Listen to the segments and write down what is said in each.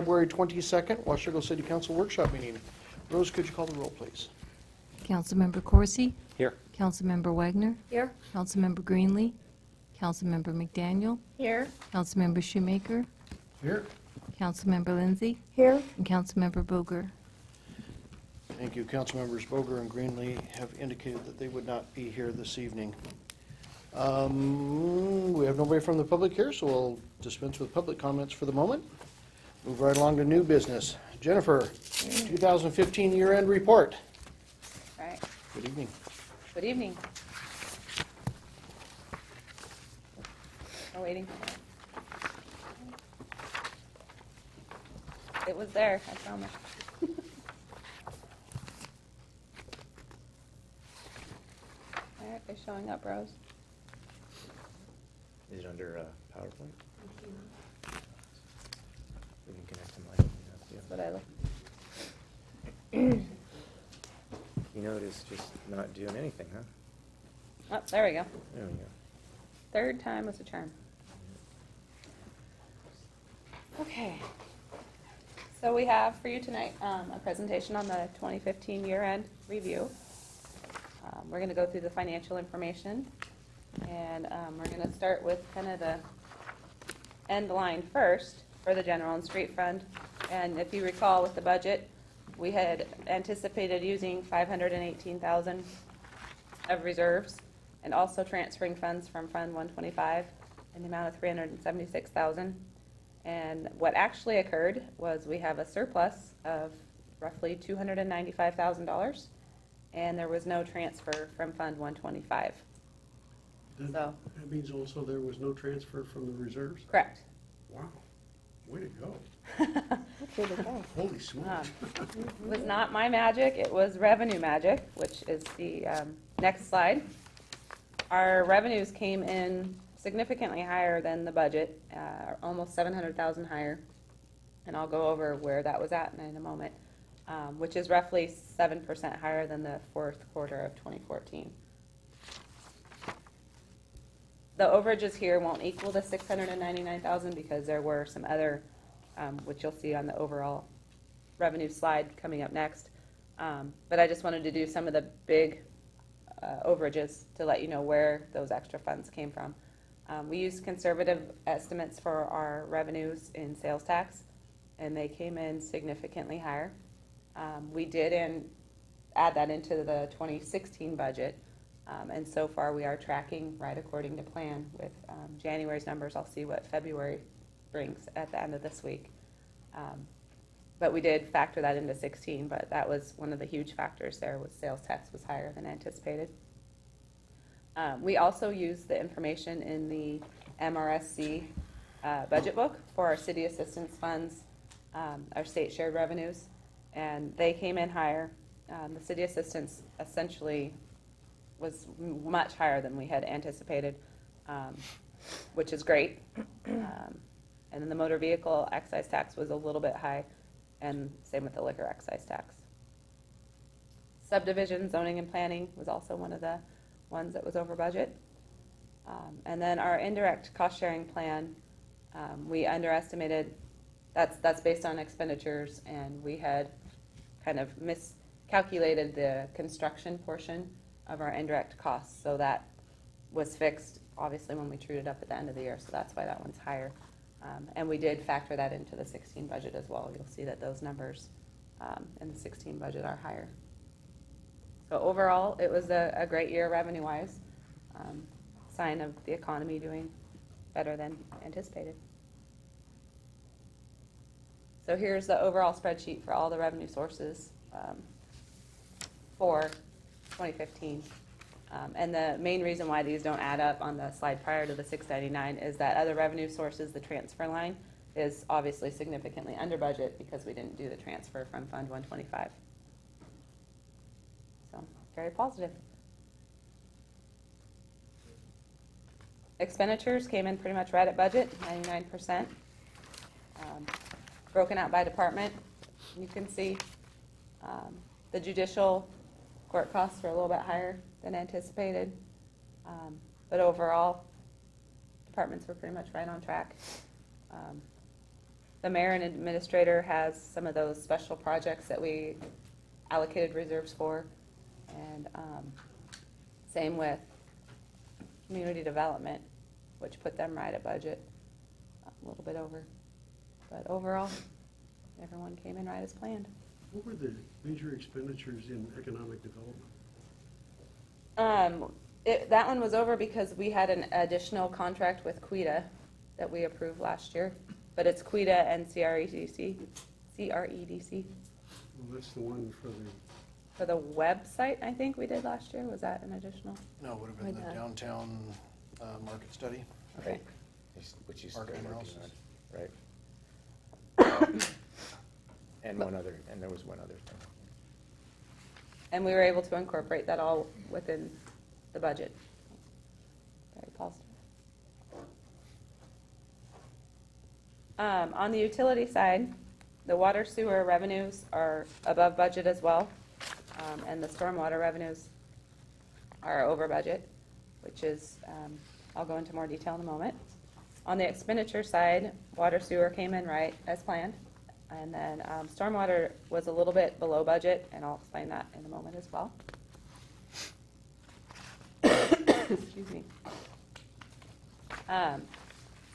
February 22nd, Washougal City Council workshop meeting. Rose, could you call the roll, please? Councilmember Corsi? Here. Councilmember Wagner? Here. Councilmember Greenlee? Councilmember McDaniel? Here. Councilmember Shoemaker? Here. Councilmember Lindsay? Here. And Councilmember Boger. Thank you. Council members Boger and Greenlee have indicated that they would not be here this evening. We have nobody from the public here, so we'll dispense with public comments for the moment. Move right along to new business. Jennifer, 2015 year-end report. All right. Good evening. Good evening. We're waiting. It was there, I promise. All right, they're showing up, Rose. Is it under PowerPoint? We can connect them like That's what I look. You know, it is just not doing anything, huh? Oh, there we go. There we go. Third time was a charm. Okay. So we have for you tonight a presentation on the 2015 year-end review. We're going to go through the financial information, and we're going to start with kind of the end line first for the general and street fund. And if you recall with the budget, we had anticipated using $518,000 of reserves and also transferring funds from Fund 125 in the amount of $376,000. And what actually occurred was we have a surplus of roughly $295,000, and there was no transfer from Fund 125. So, That means also there was no transfer from the reserves? correct. Wow, way to go. It Holy smokes. was not my magic, it was revenue magic, which is the next slide. Our revenues came in significantly higher than the budget, almost $700,000 higher, and I'll go over where that was at in a moment, which is roughly 7% higher than the fourth quarter of 2014. The overages here won't equal the $699,000 because there were some other, which you'll see on the overall revenue slide coming up next. But I just wanted to do some of the big overages to let you know where those extra funds came from. We used conservative estimates for our revenues in sales tax, and they came in significantly higher. We did add that into the 2016 budget, and so far we are tracking right according to plan. With January's numbers, I'll see what February brings at the end of this week. But we did factor that into 16, but that was one of the huge factors there, was sales tax was higher than anticipated. We also used the information in the MRSC budget book for our city assistance funds, our state shared revenues, and they came in higher. The city assistance essentially was much higher than we had anticipated, which is great. And then the motor vehicle excise tax was a little bit high, and same with the liquor excise tax. Subdivision, zoning, and planning was also one of the ones that was over budget. And then our indirect cost-sharing plan, we underestimated, that's based on expenditures, and we had kind of miscalculated the construction portion of our indirect costs, so that was fixed, obviously, when we trued it up at the end of the year, so that's why that one's higher. And we did factor that into the 16 budget as well. You'll see that those numbers in the 16 budget are higher. So overall, it was a great year revenue-wise, sign of the economy doing better than anticipated. So here's the overall spreadsheet for all the revenue sources for 2015. And the main reason why these don't add up on the slide prior to the 699 is that other revenue sources, the transfer line, is obviously significantly under budget because we didn't do the transfer from Fund 125. So, very positive. Expenditures came in pretty much right at budget, 99%. Broken out by department, you can see the judicial court costs were a little bit higher than anticipated. But overall, departments were pretty much right on track. The mayor and administrator has some of those special projects that we allocated reserves for. And same with community development, which put them right at budget, a little bit over. But overall, everyone came in right as planned. What were the major expenditures in economic development? That one was over because we had an additional contract with CWEDA that we approved last year, but it's CWEDA and CREDC. Well, that's the one for the, For the website, I think we did last year. Was that an additional? No, it would have been the downtown market study. Okay. Which you still Market working analysis. on, right? And there was one other thing. And we were able to incorporate that all within the budget. Very positive. On the utility side, the water sewer revenues are above budget as well, and the stormwater revenues are over budget, which is, I'll go into more detail in a moment. On the expenditure side, water sewer came in right as planned, and then stormwater was a little bit below budget, and I'll explain that in a moment as well. Excuse me.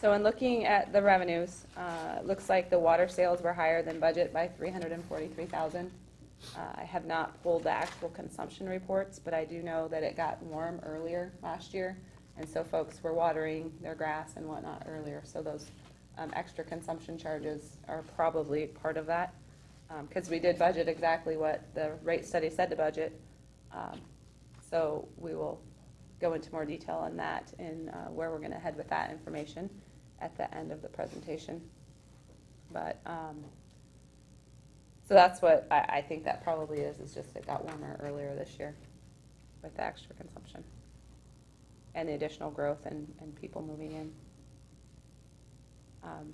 So in looking at the revenues, it looks like the water sales were higher than budget by $343,000. I have not pulled the actual consumption reports, but I do know that it got warm earlier last year, and so folks were watering their grass and whatnot earlier. So those extra consumption charges are probably part of that, because we did budget exactly what the rate study said to budget. So we will go into more detail on that and where we're going to head with that information at the end of the presentation. But so that's what I think that probably is just it got warmer earlier this year with the extra consumption and the additional growth and people moving in.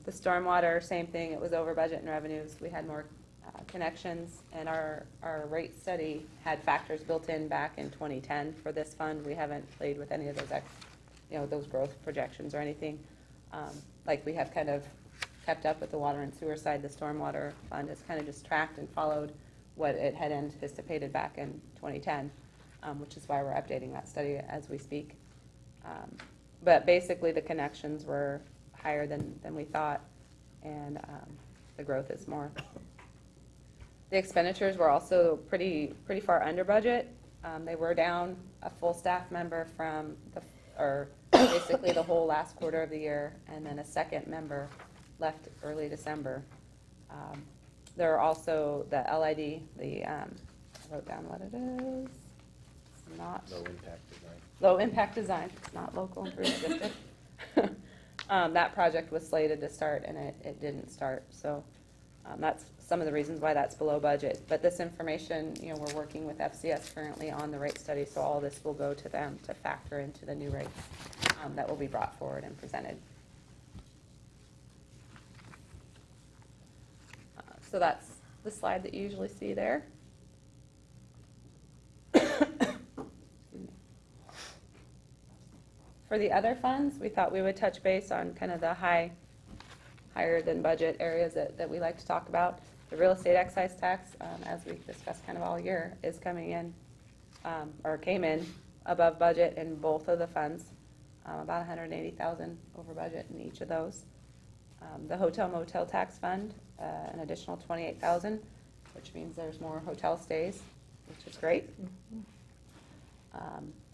The stormwater, same thing, it was over budget in revenues. We had more connections, and our rate study had factors built in back in 2010 for this fund. We haven't played with any of those, those growth projections or anything. Like we have kind of kept up with the water and sewer side. The stormwater fund has kind of just tracked and followed what it had anticipated back in 2010, which is why we're updating that study as we speak. But basically the connections were higher than we thought, and the growth is more. The expenditures were also pretty far under budget. They were down a full staff member from basically the whole last quarter of the year, and then a second member left early December. There are also the LID, I wrote down what it is. It's not Low impact design. low impact design. It's not local improvement district. That project was slated to start, and it didn't start. So that's some of the reasons why that's below budget. But this information, we're working with FCS currently on the rate study, so all this will go to them to factor into the new rates that will be brought forward and presented. So that's the slide that you usually see there. For the other funds, we thought we would touch base on kind of the higher than budget areas that we like to talk about. The real estate excise tax, as we've discussed kind of all year, is coming in, or came in above budget in both of the funds, about $180,000 over budget in each of those. The hotel motel tax fund, an additional $28,000, which means there's more hotel stays, which is great.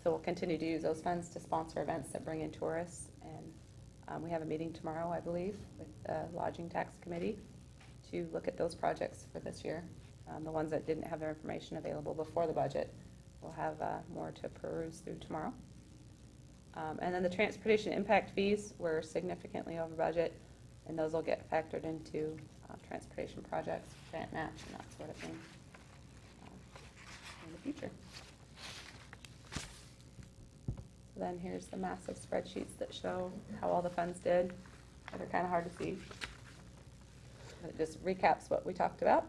So we'll continue to use those funds to sponsor events that bring in tourists, and we have a meeting tomorrow, I believe, with the Lodging Tax Committee to look at those projects for this year. The ones that didn't have their information available before the budget will have more to peruse through tomorrow. And then the transportation impact fees were significantly over budget, and those will get factored into transportation projects, grant match, and that sort of thing in the future. Then here's the massive spreadsheets that show how all the funds did. They're kind of hard to see. It just recaps what we talked about.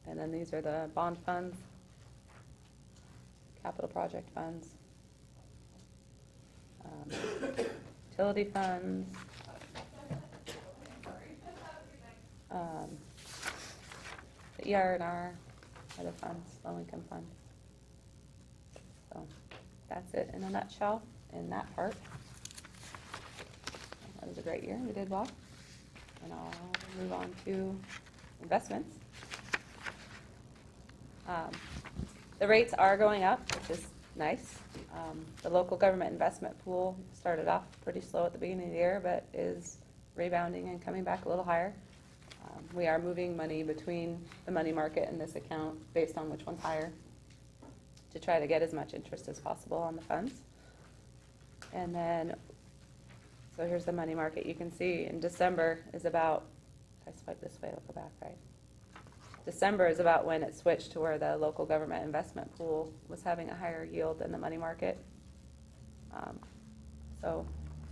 And then these are the bond funds, capital project funds, utility funds, The ER&R, other funds, low-income fund. So that's it in a nutshell in that part. That was a great year. We did well. And I'll move on to investments. The rates are going up, which is nice. The local government investment pool started off pretty slow at the beginning of the year, but is rebounding and coming back a little higher. We are moving money between the money market and this account based on which one's higher to try to get as much interest as possible on the funds. And then, so here's the money market. You can see in December is about, if I swipe this way, it'll go back, right? December is about when it switched to where the local government investment pool was having a higher yield than the money market. So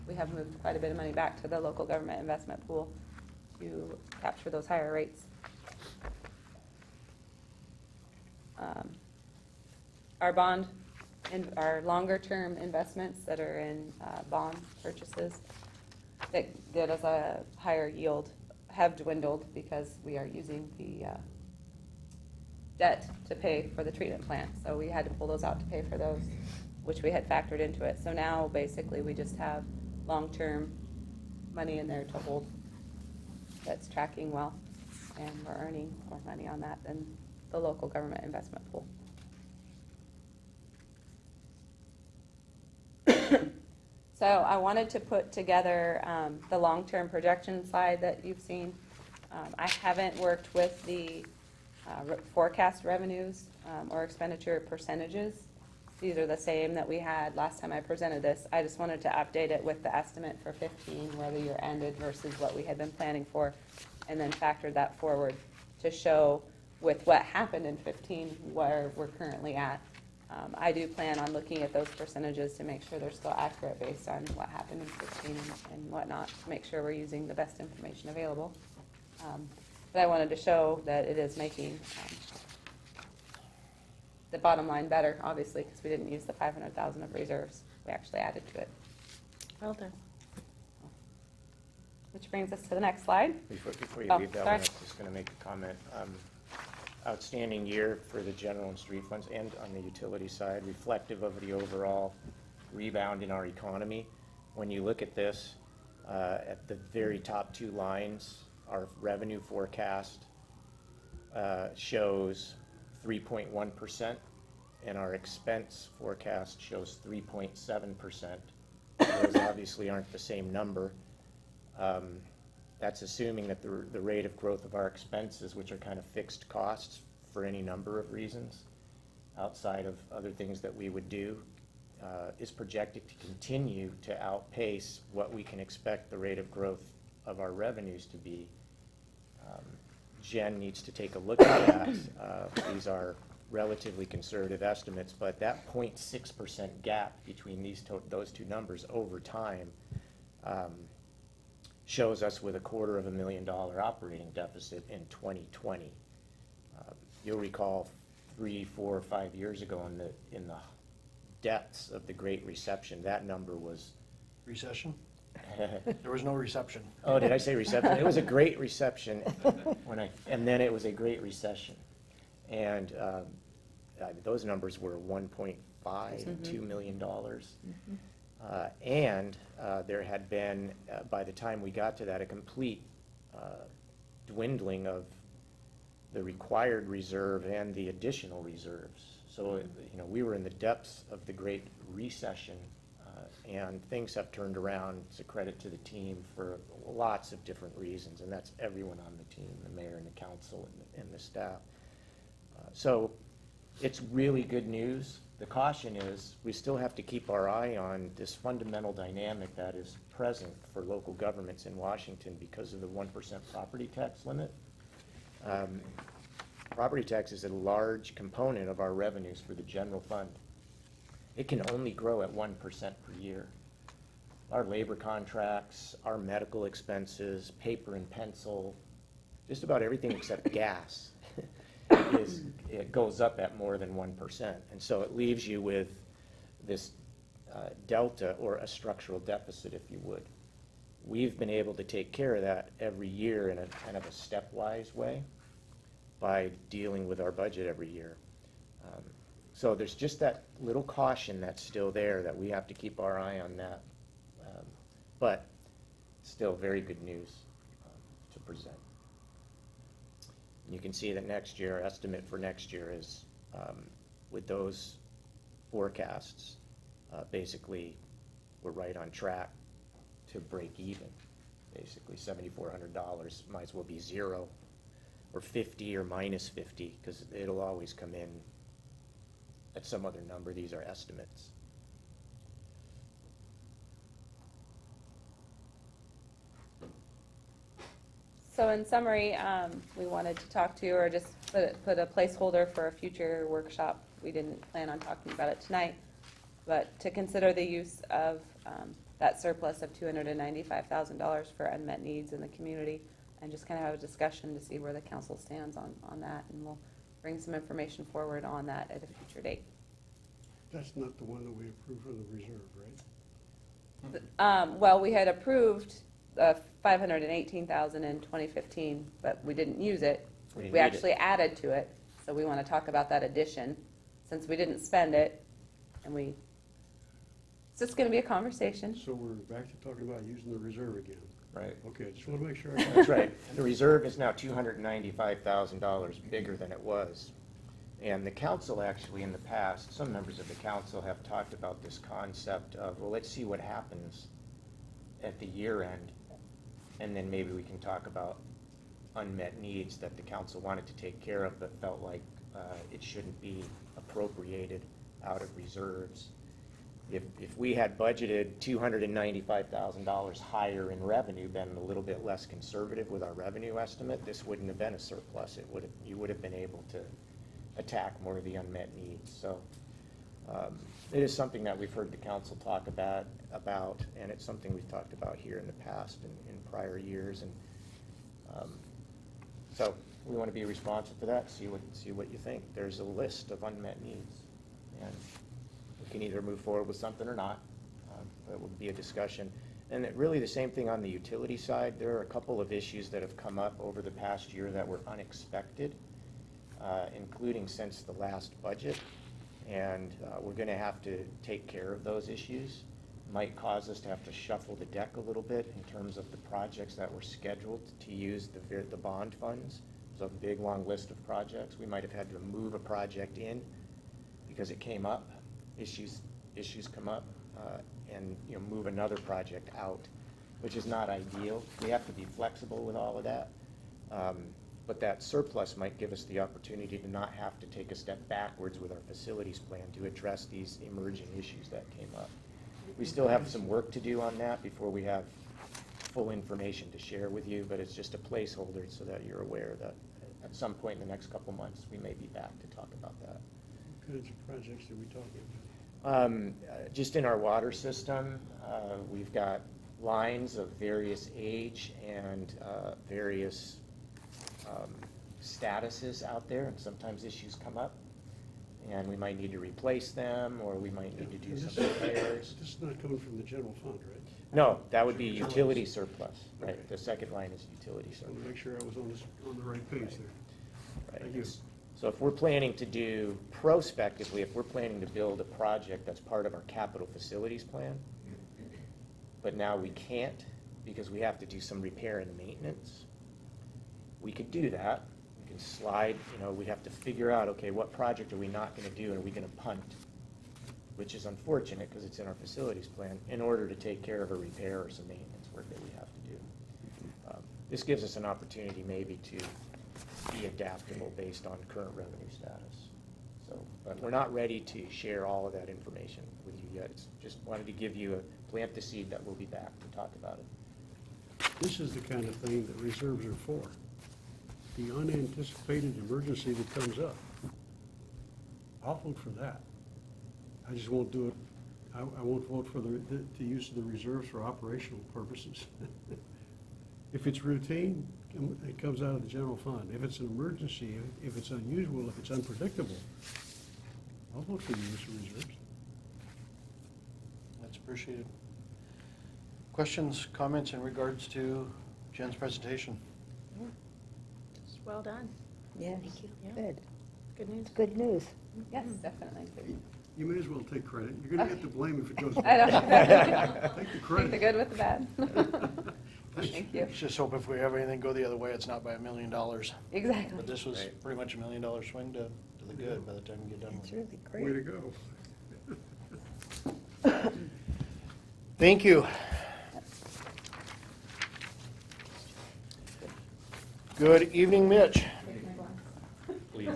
we have moved quite a bit of money back to the local government investment pool to capture those higher rates. Our bond and our longer-term investments that are in bond purchases that get us a higher yield have dwindled because we are using the debt to pay for the treatment plant. So we had to pull those out to pay for those, which we had factored into it. So now basically we just have long-term money in there to hold that's tracking well, and we're earning more money on that than the local government investment pool. So I wanted to put together the long-term projection slide that you've seen. I haven't worked with the forecast revenues or expenditure percentages. These are the same that we had last time I presented this. I just wanted to update it with the estimate for 15, where the year ended versus what we had been planning for, and then factored that forward to show with what happened in 15 where we're currently at. I do plan on looking at those percentages to make sure they're still accurate based on what happened in 16 and whatnot, to make sure we're using the best information available. But I wanted to show that it is making the bottom line better, obviously, because we didn't use the 500,000 of reserves. We actually added to it. Well done. Which brings us to the next slide. Before you Oh, leave that sorry. one, I was just going to make a comment. Outstanding year for the general and street funds and on the utility side, reflective of the overall rebound in our economy. When you look at this, at the very top two lines, our revenue forecast shows 3.1%, and our expense forecast shows 3.7%. Those obviously aren't the same number. That's assuming that the rate of growth of our expenses, which are kind of fixed costs for any number of reasons, outside of other things that we would do, is projected to continue to outpace what we can expect the rate of growth of our revenues to be. Jen needs to take a look at that. These are relatively conservative estimates, but that 0.6% gap between those two numbers over time shows us with $250,000 operating deficit in 2020. You'll recall 3, 4, 5 years ago in the depths of the Great Recession, that number was Recession? There was no reception. Oh, did I say reception? It was a great reception and then it was a great recession. And those numbers were 1.5 and $2 million. And there had been, by the time we got to that, a complete dwindling of the required reserve and the additional reserves. So, we were in the depths of the Great Recession, and things have turned around. It's a credit to the team for lots of different reasons, and that's everyone on the team, the mayor and the council and the staff. So it's really good news. The caution is we still have to keep our eye on this fundamental dynamic that is present for local governments in Washington because of the 1% property tax limit. Property tax is a large component of our revenues for the general fund. It can only grow at 1% per year. Our labor contracts, our medical expenses, paper and pencil, just about everything except gas it goes up at more than 1%. And so it leaves you with this delta or a structural deficit, if you would. we've been able to take care of that every year in a kind of a stepwise way by dealing with our budget every year. So there's just that little caution that's still there, that we have to keep our eye on that. But still very good news to present. You can see that next year, our estimate for next year is, with those forecasts, basically, we're right on track to break even. Basically, $7,400 might as well be zero, or 50, or minus 50, because it'll always come in at some other number. These are estimates. So in summary, we wanted to talk to you, or just put a placeholder for a future workshop. We didn't plan on talking about it tonight, but to consider the use of that surplus of $295,000 for unmet needs in the community, and just kind of have a discussion to see where the council stands on that, and we'll bring some information forward on that at a future date. That's not the one that we approved for the reserve, right? Well, we had approved $518,000 in 2015, but we didn't use it. We didn't We need it. actually added to it, so we want to talk about that addition, since we didn't spend it, and it's just going to be a conversation. So we're back to talking about using the reserve again. Right. Okay, just want to make sure. That's right. The reserve is now $295,000 bigger than it was. And the council actually, in the past, some members of the council have talked about this concept of, well, let's see what happens at the year end, and then maybe we can talk about unmet needs that the council wanted to take care of, but felt like it shouldn't be appropriated out of reserves. If we had budgeted $295,000 higher in revenue, been a little bit less conservative with our revenue estimate, this wouldn't have been a surplus. You would have been able to attack more of the unmet needs. So it is something that we've heard the council talk about, and it's something we've talked about here in the past and in prior years. And so we want to be responsive to that, see what you think. There's a list of unmet needs, and we can either move forward with something or not. That would be a discussion. And really the same thing on the utility side. There are a couple of issues that have come up over the past year that were unexpected, including since the last budget. And we're going to have to take care of those issues. Might cause us to have to shuffle the deck a little bit in terms of the projects that were scheduled to use the bond funds. So a big, long list of projects. We might have had to move a project in because it came up. Issues come up, and move another project out, which is not ideal. We have to be flexible with all of that. But that surplus might give us the opportunity to not have to take a step backwards with our facilities plan to address these emerging issues that came up. We still have some work to do on that before we have full information to share with you, but it's just a placeholder so that you're aware that at some point in the next couple months, we may be back to talk about that. What kinds of projects are we talking about? Just in our water system, we've got lines of various age and various statuses out there, and sometimes issues come up, and we might need to replace them, or we might need to do some repairs. This is not coming from the general fund, right? No, that would be utility surplus, right? The second line is utility I want to surplus. make sure I was on the right page there. Right. Thank you. So if we're planning to do prospectively, if we're planning to build a project that's part of our capital facilities plan, but now we can't because we have to do some repair and maintenance, we could do that. We can slide, we'd have to figure out, okay, what project are we not going to do, and are we going to punt? Which is unfortunate because it's in our facilities plan, in order to take care of a repair or some maintenance work that we have to do. This gives us an opportunity maybe to be adaptable based on current revenue status. So, but we're not ready to share all of that information with you yet. It's just wanted to give you plant the seed that we'll be back to talk about it. This is the kind of thing that reserves are for. The unanticipated emergency that comes up. I'll vote for that. I just won't do it, I won't vote for the use of the reserves for operational purposes. If it's routine, it comes out of the general fund. If it's an emergency, if it's unusual, if it's unpredictable, I'll vote for the use of reserves. That's appreciated. Questions, comments in regards to Jen's presentation? Just well done. Yes, Yeah. good. Good news. It's good news. Yes, definitely. You may as well take credit. You're gonna get the blame if it goes I bad. know. Take the Take the credit. good with the bad. Thank you. Let's just hope if we have anything go the other way, it's not by $1 million. But Exactly. this was Right. pretty much $1 million swing to the good by the time you get done It's with it. really Way to great. go. Thank you. Good evening, Mitch. Please.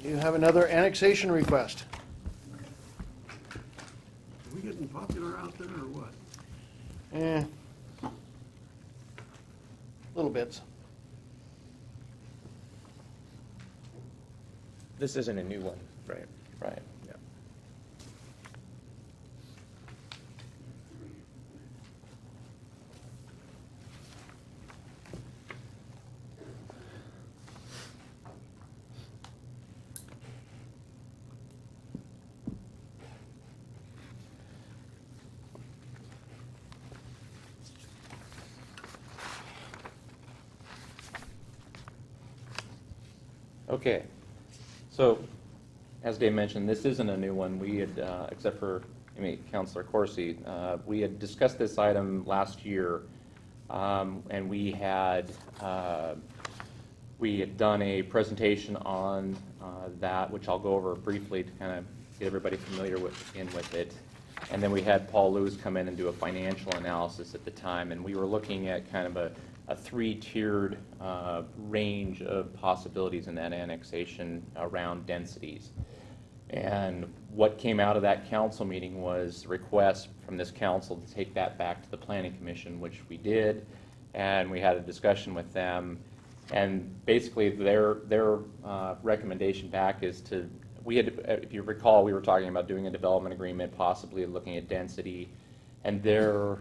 You have another annexation request. Are we getting popular out there or what? Little bits. This isn't a new one, right? Right. Yeah. Okay, so, as Dave mentioned, this isn't a new one. We had, except for, Counselor Corsi, we had discussed this item last year, and we had done a presentation on that, which I'll go over briefly to kind of get everybody familiar with it. And then we had Paul Lewis come in and do a financial analysis at the time, and we were looking at kind of a three-tiered range of possibilities in that annexation around densities. And what came out of that council meeting was a request from this council to take that back to the Planning Commission, which we did, and we had a discussion with them. And basically their recommendation back is to, if you recall, we were talking about doing a development agreement, possibly looking at density. And their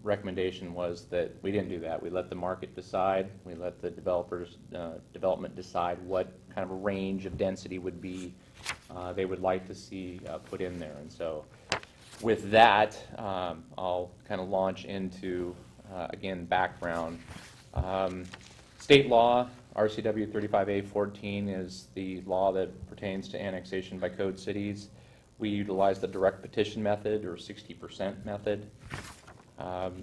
recommendation was that we didn't do that. We let the market decide. We let the development decide what kind of a range of density would be they would like to see put in there. And so with that, I'll kind of launch into, again, background. State law, RCW 35A14 is the law that pertains to annexation by code cities. We utilize the direct petition method, or 60% method.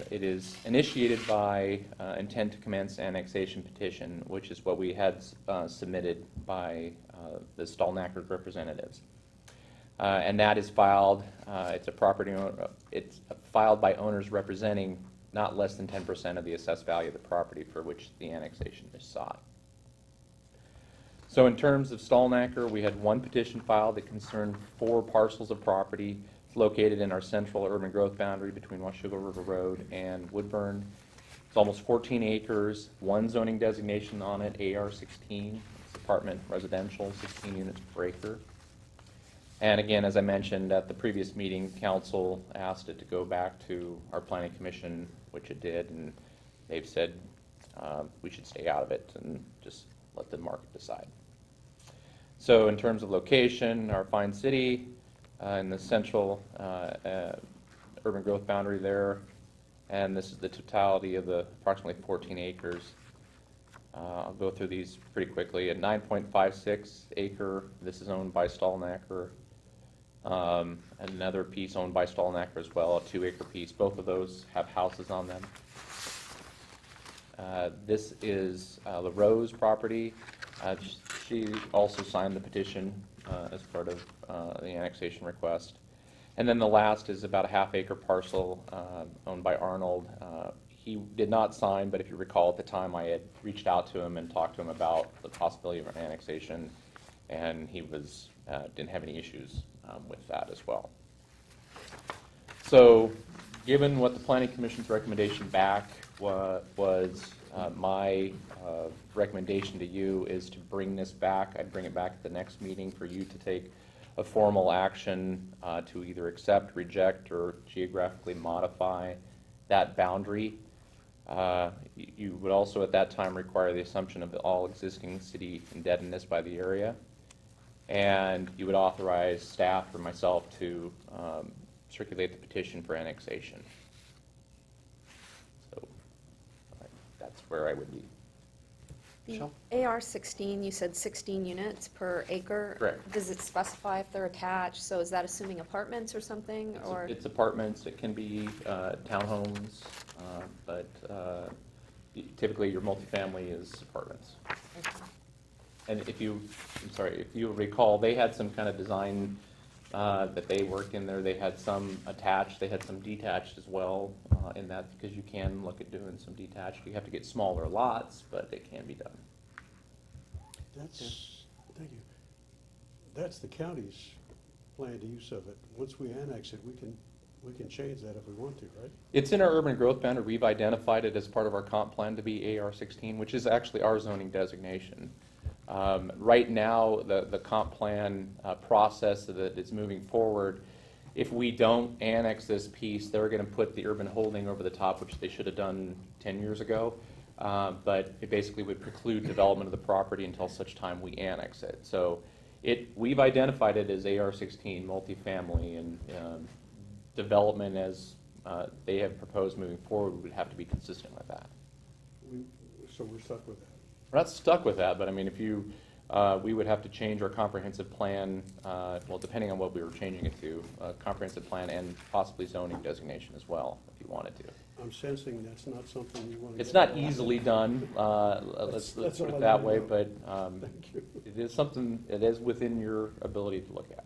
It is initiated by intent to commence annexation petition, which is what we had submitted by the Stallnacker representatives. And that is filed, it's filed by owners representing not less than 10% of the assessed value of the property for which the annexation is sought. So in terms of Stallnacker, we had one petition filed that concerned 4 parcels of property located in our central urban growth boundary between Washougal River Road and Woodburn. It's almost 14 acres, one zoning designation on it, AR16, it's apartment residential, 16 units per acre. And again, as I mentioned at the previous meeting, council asked it to go back to our planning commission, which it did, and they've said we should stay out of it and just let the market decide. So in terms of location, our fine city in the central urban growth boundary there, and this is the totality of the approximately 14 acres. I'll go through these pretty quickly. A 9.56 acre, this is owned by Stallnacker. Another piece owned by Stallnacker as well, a 2-acre piece. Both of those have houses on them. This is LaRose property. She also signed the petition as part of the annexation request. And then the last is about a half-acre parcel owned by Arnold. He did not sign, but if you recall at the time I had reached out to him and talked to him about the possibility of an annexation, and he was didn't have any issues with that as well. So given what the Planning Commission's recommendation back was, my recommendation to you is to bring this back. I'd bring it back at the next meeting for you to take a formal action to either accept, reject, or geographically modify that boundary. You would also at that time require the assumption of all existing city indebtedness by the area. And you would authorize staff or myself to circulate the petition for annexation. That's where I would be. Michelle? The AR-16, you said 16 units per acre. Correct. Does it specify if they're attached? So is that assuming apartments or something, or? It's apartments, it can be townhomes, but typically your multifamily is apartments. And if you, I'm sorry, if you recall, they had some kind of design that they worked in there. They had some attached, they had some detached as well in that, because you can look at doing some detached. You have to get smaller lots, but it can be done. That's, thank you. That's the county's planned use of it. Once we annex it, we can change that if we want to, right? It's in our urban growth boundary. We've identified it as part of our comp plan to be AR-16, which is actually our zoning designation. Right now, the comp plan process that is moving forward, if we don't annex this piece, they're going to put the urban holding over the top, which they should have done 10 years ago. But it basically would preclude development of the property until such time we annex it. So we've identified it as AR-16 multifamily, and development as they have proposed moving forward would have to be consistent with that. So we're stuck with that. We're not stuck with that, but I mean, if you, we would have to change our comprehensive plan, well, depending on what we were changing it to, comprehensive plan and possibly zoning designation as well, if you wanted to. I'm sensing that's not something you want to. It's not easily done, let's That's put all it I that wanna way, know. but Thank you. it is something, it is within your ability to look at.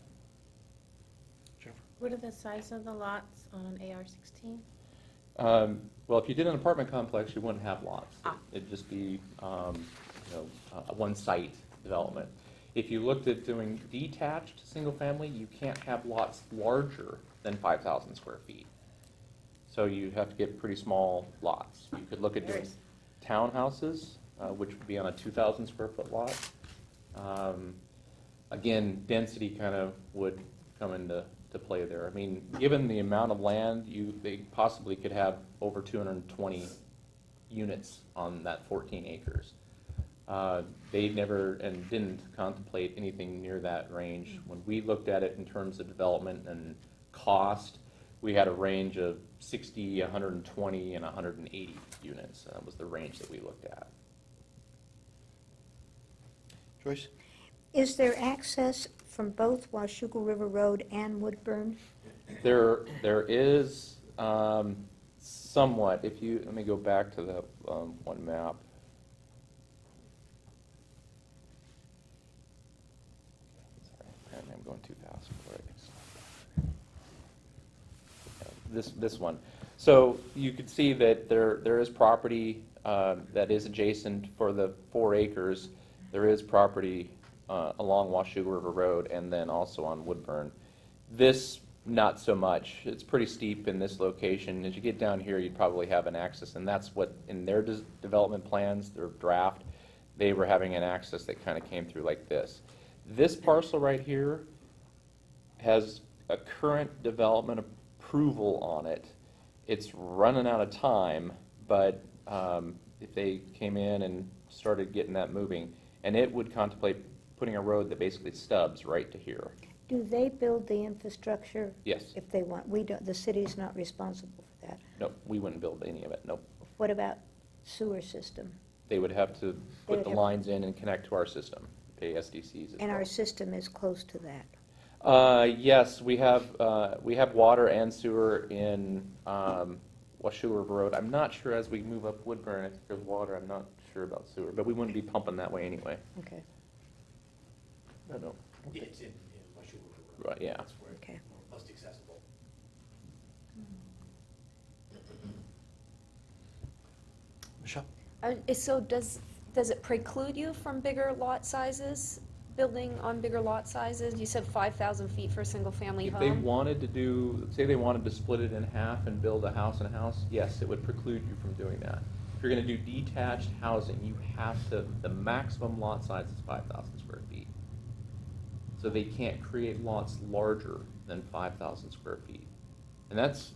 What are the size of the lots on AR-16? Well, if you did an apartment complex, you wouldn't have lots. Ah. It'd just be, one site development. If you looked at doing detached single family, you can't have lots larger than 5,000 square feet. So you have to get pretty small lots. You could look at doing townhouses, which would be on a 2,000 square foot lot. Again, density kind of would come into play there. I mean, given the amount of land, they possibly could have over 220 units on that 14 acres. They never and didn't contemplate anything near that range. When we looked at it in terms of development and cost, we had a range of 60, 120, and 180 units. That was the range that we looked at. Joyce? Is there access from both Washougal River Road and Woodburn? There is somewhat. If you let me go back to that one map. Sorry, apparently I'm going too fast for it. This one. So you could see that there is property that is adjacent for the 4 acres. There is property along Washougal River Road and then also on Woodburn. This, not so much. It's pretty steep in this location. As you get down here, you'd probably have an access, and that's what, in their development plans, their draft, they were having an access that kind of came through like this. This parcel right here has a current development approval on it. It's running out of time, but if they came in and started getting that moving, and it would contemplate putting a road that basically stubs right to here. Do they build the infrastructure? Yes. If they want, we don't, the city's not responsible for that. Nope, we wouldn't build any of it, nope. What about sewer system? They would have to They put would the have- lines in and connect to our system, pay SDCs as And well. our system is close to that. Yes, we have water and sewer in Washougal River Road. I'm not sure as we move up Woodburn, I think there's water, I'm not sure about sewer, but we wouldn't be pumping that way anyway. Okay, No. It's in Washougal River. Right, yeah. That's where okay. it's most accessible. Michelle? So does it preclude you from bigger lot sizes, building on bigger lot sizes? You said 5,000 feet for a single-family If home? they wanted to do, say they wanted to split it in half and build a house and a house, yes, it would preclude you from doing that. If you're gonna do detached housing, you have to, the maximum lot size is 5,000 square feet. So they can't create lots larger than 5,000 square feet. And that's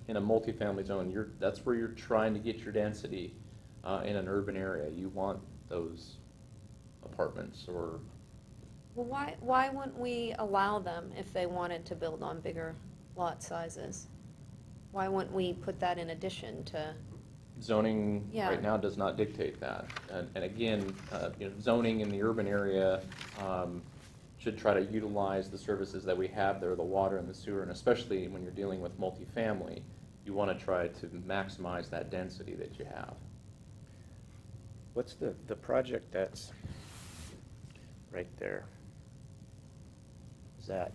in a multifamily zone, that's where you're trying to get your density in an urban area. You want those apartments or. Well, why wouldn't we allow them if they wanted to build on bigger lot sizes? Why wouldn't we put that in addition to? zoning Yeah. right now does not dictate that. And again, zoning in the urban area should try to utilize the services that we have there, the water and the sewer, and especially when you're dealing with multifamily, you want to try to maximize that density that you have. What's the project that's right there? Is that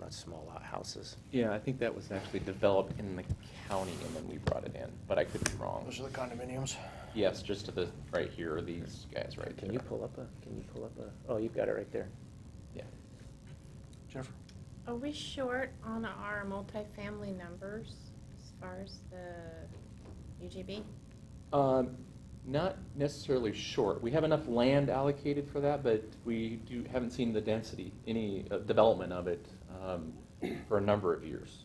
small lot houses? Yeah, I think that was actually developed in the county and then we brought it in, but I could be wrong. Those are the condominiums. Yes, just to the, right here, these guys right there. Can you pull up a, oh, you've got it right there. Yeah. Jennifer? Are we short on our multifamily numbers as far as the UGB? Not necessarily short. We have enough land allocated for that, but we haven't seen the density, any development of it for a number of years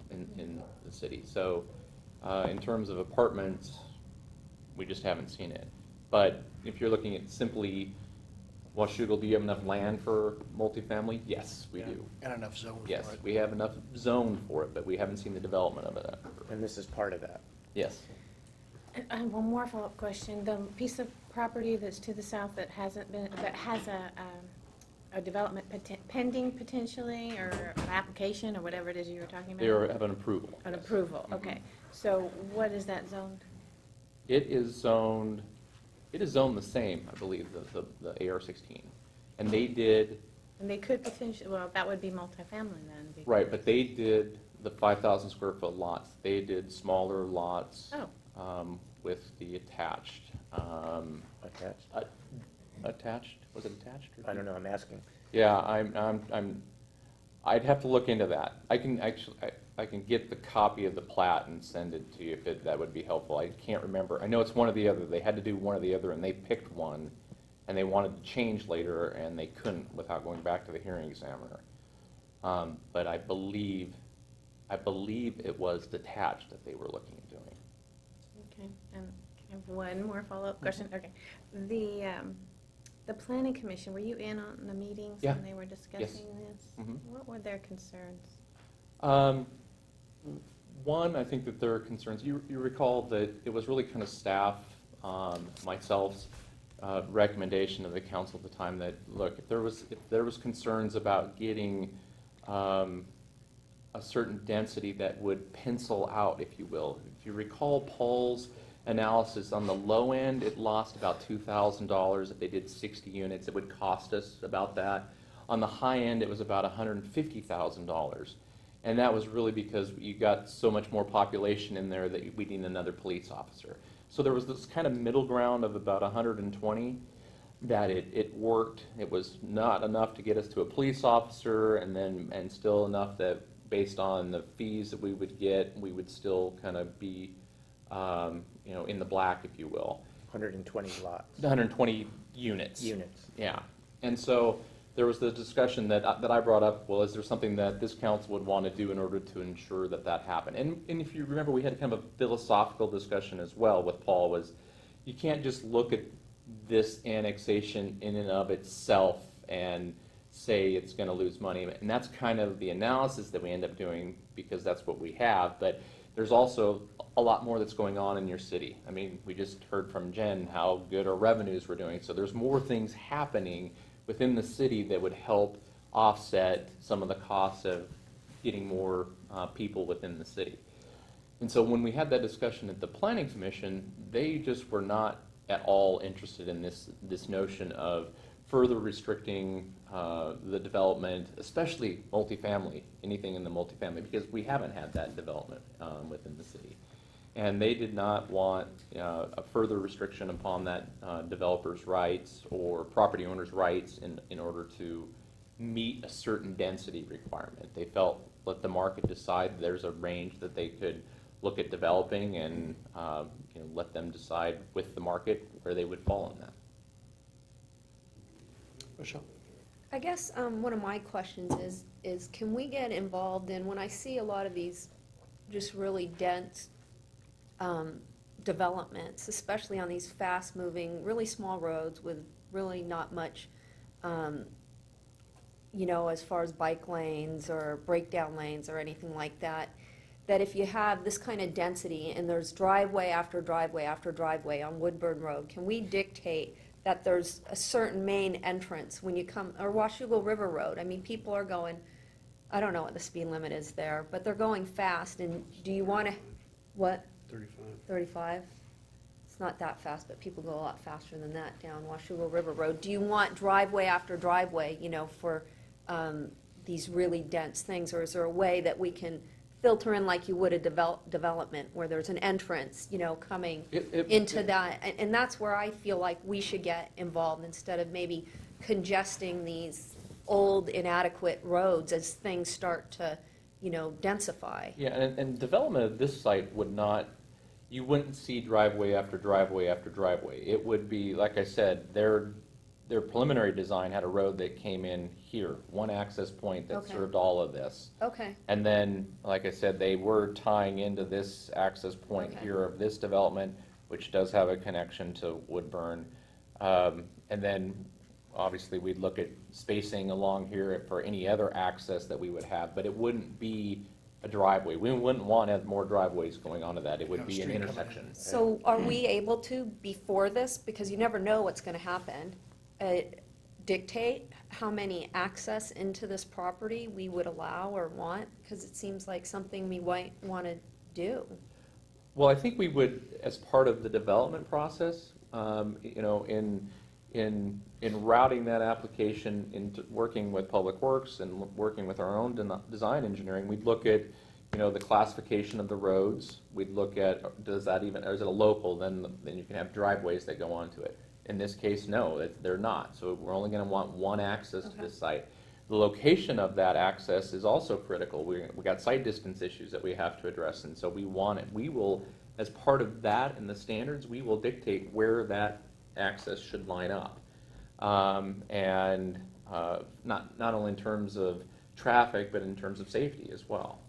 in the city. So in terms of apartments, we just haven't seen it. But if you're looking at simply Washougal, do you have enough land for multifamily? Yes, we do. And enough zone for it. Yes, we have enough zone for it, but we haven't seen the development of it. And this is part of that. Yes. And I have one more follow-up question. The piece of property that's to the south that hasn't been, that has a development pending potentially, or an application, or whatever it is you were talking about? They have an approval. An yes. approval, okay. So what is that zoned? It is zoned the same, I believe, the AR-16. And they did, And they could potentially, well, that would be multifamily then. because- right, but they did the 5,000 square foot lots. They did smaller lots Oh, with the attached. Attached? Attached? Was it attached? Or I don't know, I'm asking. Yeah, I'd have to look into that. I can actually, I can get the copy of the plat and send it to you if that would be helpful. I can't remember. I know it's one or the other. They had to do one or the other, and they picked one, and they wanted to change later, and they couldn't without going back to the hearing examiner. But I believe it was detached that they were looking at doing. okay. And I have one more follow-up question. Okay. The planning commission, were you in on the meetings Yeah. when they were discussing this? Mhm. What were their concerns? One, I think that there are concerns. You recall that it was really kind of staff, myself's recommendation of the council at the time that, look, if there was concerns about getting a certain density that would pencil out, if you will. If you recall Paul's analysis, on the low end, it lost about $2,000. If they did 60 units, it would cost us about that. On the high end, it was about $150,000. And that was really because you got so much more population in there that we need another police officer. So there was this kind of middle ground of about 120 that it worked. It was not enough to get us to a police officer, and still enough that based on the fees that we would get, we would still kind of be in the black, if you will. 120 lots. 120 units. Units. Yeah. And so there was the discussion that I brought up, well, is there something that this council would want to do in order to ensure that that happened? And if you remember, we had kind of a philosophical discussion as well with Paul, was you can't just look at this annexation in and of itself and say it's going to lose money. And that's kind of the analysis that we end up doing, because that's what we have. But there's also a lot more that's going on in your city. I mean, we just heard from Jen how good our revenues were doing. So there's more things happening within the city that would help offset some of the costs of getting more people within the city. And so when we had that discussion at the Planning Commission, they just were not at all interested in this notion of further restricting the development, especially multifamily, anything in the multifamily, because we haven't had that development within the city. And they did not want a further restriction upon that developer's rights or property owner's rights in order to meet a certain density requirement. They felt, let the market decide. There's a range that they could look at developing, and let them decide with the market where they would fall in that. Michelle? I guess one of my questions is can we get involved in, when I see a lot of these just really dense developments, especially on these fast-moving, really small roads with really not much, as far as bike lanes or breakdown lanes or anything like that, that if you have this kind of density and there's driveway after driveway after driveway on Woodburn Road, can we dictate that there's a certain main entrance when you come, or Washougal River Road? I mean, people are going, I don't know what the speed limit is there, but they're going fast, and do you want to, what, 35. 35? It's not that fast, but people go a lot faster than that down Washougal River Road. Do you want driveway after driveway, you know, for these really dense things, or is there a way that we can filter in like you would a development where there's an entrance, you know, coming into that? And that's where I feel like we should get involved instead of maybe congesting these old inadequate roads as things start to, you know, densify. Yeah, and development of this site would not, you wouldn't see driveway after driveway after driveway. It would be, like I said, their preliminary design had a road that came in here, one access point that Okay. served all of this. Okay, And then, like I said, they were tying into this access point Okay. here of this development, which does have a connection to Woodburn. And then, obviously, we'd look at spacing along here for any other access that we would have, but it wouldn't be a driveway. We wouldn't want to have more driveways going onto that. It would be an intersection. so are we able to, before this, because you never know what's gonna happen, dictate how many access into this property we would allow or want? Because it seems like something we might wanna do. Well, I think we would, as part of the development process, you know, in routing that application, into working with Public Works and working with our own design engineering, we'd look at, you know, the classification of the roads. We'd look at, does that even, or is it a local, then you can have driveways that go onto it. In this case, no, they're not. So we're only gonna want one access to this site. The location of that access is also critical. We got site distance issues that we have to address, and so we want it. We will, as part of that and the standards, we will dictate where that access should line up. And not only in terms of traffic, but in terms of safety as well.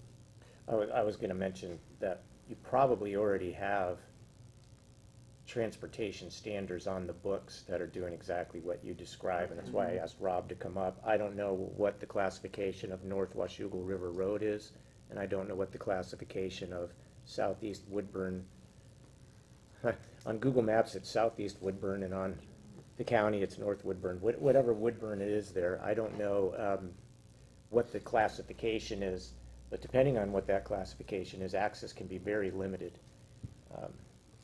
I was gonna mention that you probably already have transportation standards on the books that are doing exactly what you described, and that's why I asked Rob to come up. I don't know what the classification of North Washougal River Road is, and I don't know what the classification of Southeast Woodburn. On Google Maps, it's Southeast Woodburn, and on the county, it's North Woodburn. Whatever Woodburn it is there, I don't know what the classification is, but depending on what that classification is, access can be very limited.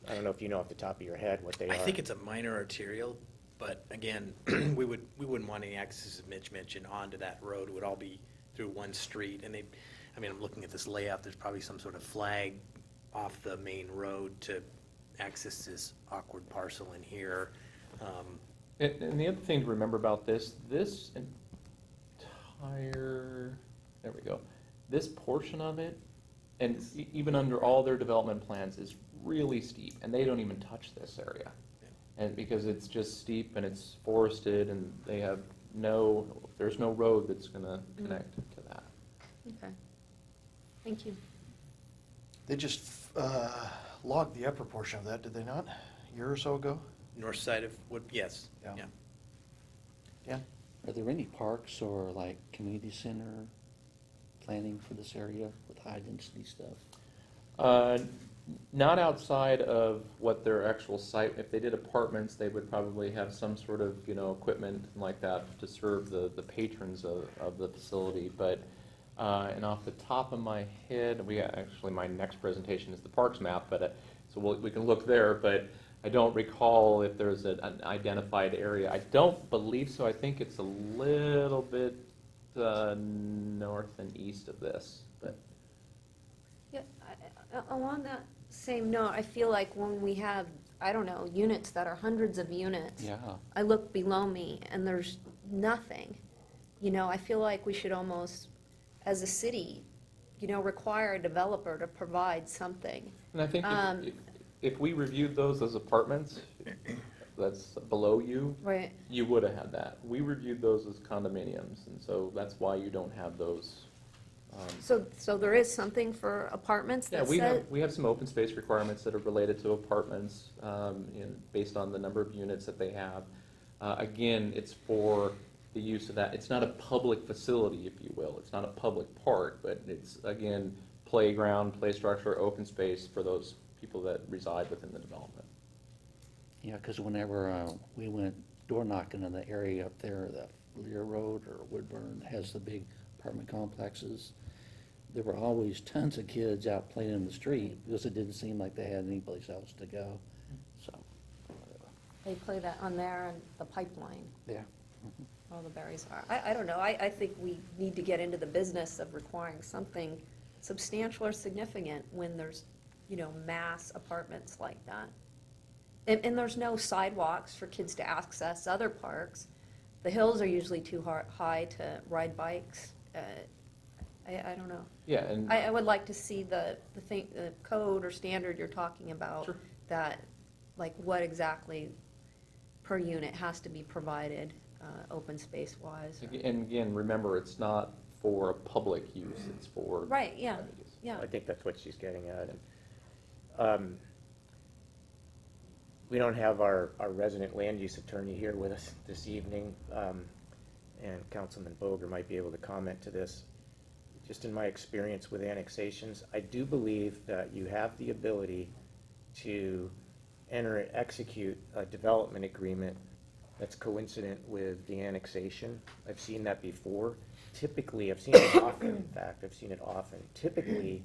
I don't know if you know off the top of your head what they are. I think it's a minor arterial, but again, we wouldn't want any access, as Mitch mentioned, onto that road. It would all be through one street, and I mean, I'm looking at this layout, there's probably some sort of flag off the main road to access this awkward parcel in here. And the other thing to remember about this entire, there we go, this portion of it, and even under all their development plans, is really steep, and they don't even touch this area. And because it's just steep and it's forested, and they have there's no road that's gonna connect to that. Okay, thank you. They just logged the upper portion of that, did they not, a year or so ago? North side of yes, Yeah. yeah. Yeah. Are there any parks or like community center planning for this area with high density stuff? Not outside of what their actual site, if they did apartments, they would probably have some sort of, you know, equipment like that to serve the patrons of the facility, but, and off the top of my head, actually, my next presentation is the parks map, but, so we can look there, but I don't recall if there's an identified area. I don't believe so. I think it's a little bit north and east of this, but. Yeah, along that same note, I feel like when we have, I don't know, units that are hundreds of units. Yeah. I look below me and there's nothing. You know, I feel like we should almost, as a city, you know, require a developer to provide something. And I think if we reviewed those as apartments, that's below you, Right. you would have had that. We reviewed those as condominiums, and so that's why you don't have those. So there is something for apartments Yeah, that we says, have some open space requirements that are related to apartments, based on the number of units that they have. Again, it's for the use of that. It's not a public facility, if you will. It's not a public park, but it's, again, playground, play structure, open space for those people that reside within the development. Yeah, because whenever we went door knocking in the area up there, the Lear Road or Woodburn has the big apartment complexes, there were always tons of kids out playing in the street because it didn't seem like they had any place else to go, so. They play that on there and the pipeline, Yeah. all the berries are. I don't know, I think we need to get into the business of requiring something substantial or significant when there's, you know, mass apartments like that. And there's no sidewalks for kids to access other parks. The hills are usually too high to ride bikes. I don't know. Yeah, and. I would like to see the code or standard you're talking about. Sure. That, like, what exactly per unit has to be provided, open space wise. And again, remember, it's not for public use, it's for. Right, yeah, private use. yeah. I think that's what she's getting at. And we don't have our resident land use attorney here with us this evening, and Councilman Boger might be able to comment to this. Just in my experience with annexations, I do believe that you have the ability to execute a development agreement that's coincident with the annexation. I've seen that before. Typically, I've seen it often, in fact, I've seen it often. Typically,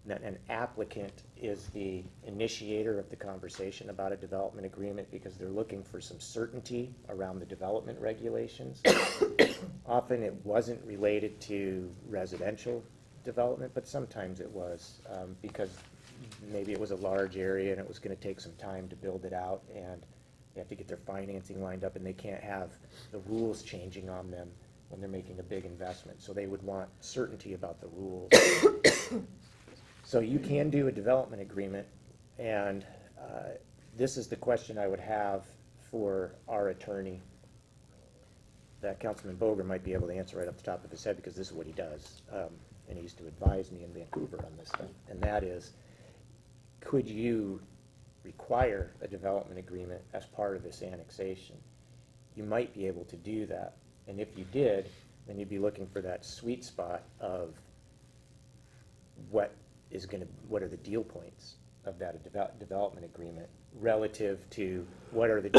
an applicant is the initiator of the conversation about a development agreement because they're looking for some certainty around the development regulations. Often it wasn't related to residential development, but sometimes it was, because maybe it was a large area and it was gonna take some time to build it out, and they have to get their financing lined up, and they can't have the rules changing on them when they're making a big investment, so they would want certainty about the rules. So you can do a development agreement, and this is the question I would have for our attorney that Councilman Boger might be able to answer right off the top of his head, because this is what he does. And he used to advise me in Vancouver on this stuff. And that is, could you require a development agreement as part of this annexation? You might be able to do that. And if you did, then you'd be looking for that sweet spot of what are the deal points of that development agreement relative to what are the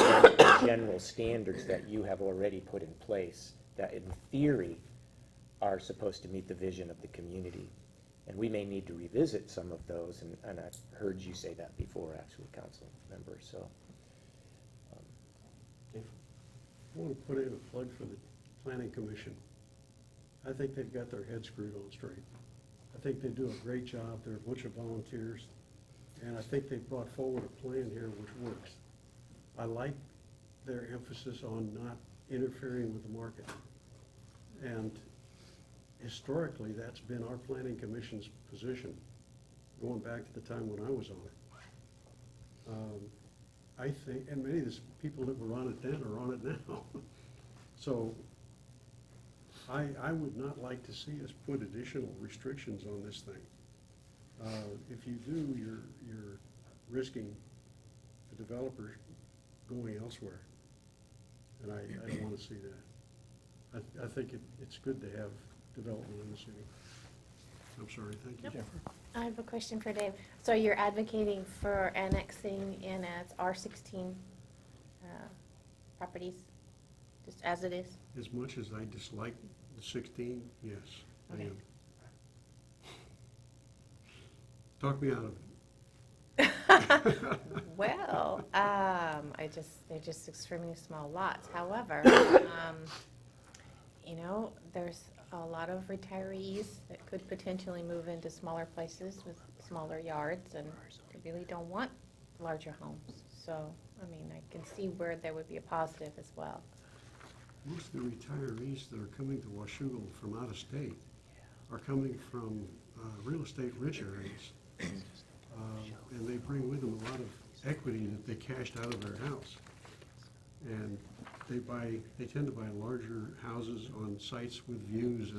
general standards that you have already put in place that in theory are supposed to meet the vision of the community. And we may need to revisit some of those, and I've heard you say that before, actually, council member, so. I want to put in a plug for the planning commission. I think they've got their heads screwed on straight. I think they do a great job. They're a bunch of volunteers, and I think they've brought forward a plan here which works. I like their emphasis on not interfering with the market. And historically, that's been our planning commission's position, going back to the time when I was on it. I think, and many of the people that were on it then are on it now. So I would not like to see us put additional restrictions on this thing. If you do, you're risking the developer going elsewhere. And I don't want to see that. I think it's good to have development in the city. I'm sorry, thank you. Yep. I have a question for Dave. So you're advocating for annexing in as R16 properties, just as it is? As much as I dislike the 16, yes, I Okay. am. Talk me out of it. Well, they're just extremely small lots. However, you know, there's a lot of retirees that could potentially move into smaller places with smaller yards, and they really don't want larger homes. So, I mean, I can see where there would be a positive as well. Most of the retirees that are coming to Washougal from out of state are coming from real estate rich areas. And they bring with them a lot of equity that they cashed out of their house. And they tend to buy larger houses on sites with views